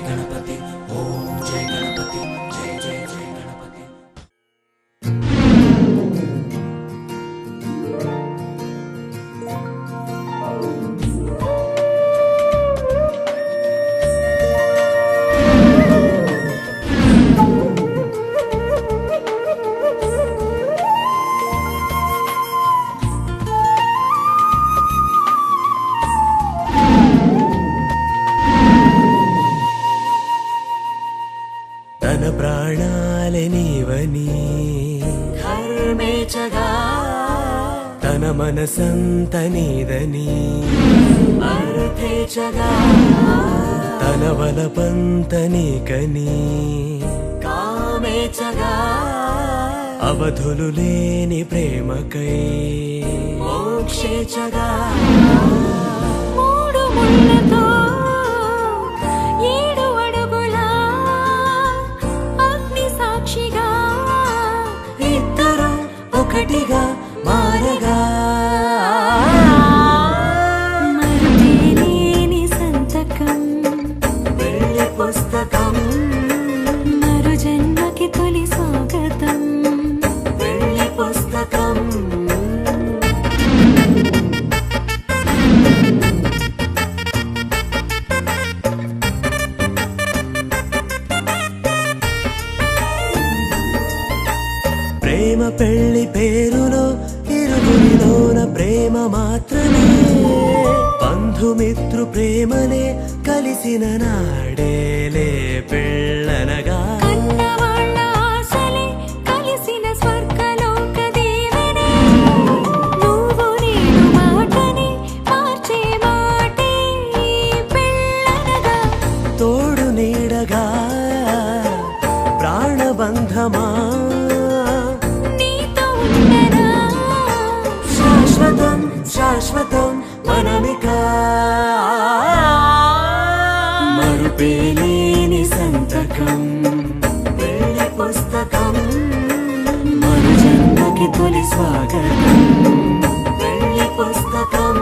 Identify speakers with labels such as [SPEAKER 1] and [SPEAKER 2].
[SPEAKER 1] गणपति ओम जय गणपति जय जय जय गणपति।
[SPEAKER 2] तन प्राणाले नीवनी
[SPEAKER 1] घर में जगा
[SPEAKER 2] तन मनसंत नीदनी
[SPEAKER 1] अर्थे जगा
[SPEAKER 2] तन वलपंत नीकनी
[SPEAKER 1] कामे जगा
[SPEAKER 2] అవధులు లేని ప్రేమకై
[SPEAKER 1] మోక్షే జగా మూడు ముళ్ళతో ఏడు అడుగుల అగ్ని సాక్షిగా ఇద్దరు ఒకటిగా మారగా మరులేని సంతకం వెళ్ళి పుస్తకం మరు జన్మకి తొలి స్వాగతం వెళ్ళి పుస్తకం
[SPEAKER 2] ప్రేమ పెళ్లి పేరులో ఇరువురిలోన ప్రేమ మాత్రమే బంధుమిత్రు ప్రేమనే కలిసిన నాడేలే పెళ్ళనగా
[SPEAKER 1] కన్నవాళ్ళ ఆశలే కలిసిన స్వర్గలోక దీవెనే నువ్వు నేను మాటని మార్చే మాటే పెళ్ళనగా
[SPEAKER 2] తోడు నీడగా ప్రాణబంధమా
[SPEAKER 1] నీతో ఉండగా
[SPEAKER 2] శాశ్వతం శాశ్వతం మనమిక మరుపేలేని సంతకం
[SPEAKER 1] వెళ్ళి పుస్తకం
[SPEAKER 2] మరు జన్మకి తొలి స్వాగతం
[SPEAKER 1] వెళ్ళి పుస్తకం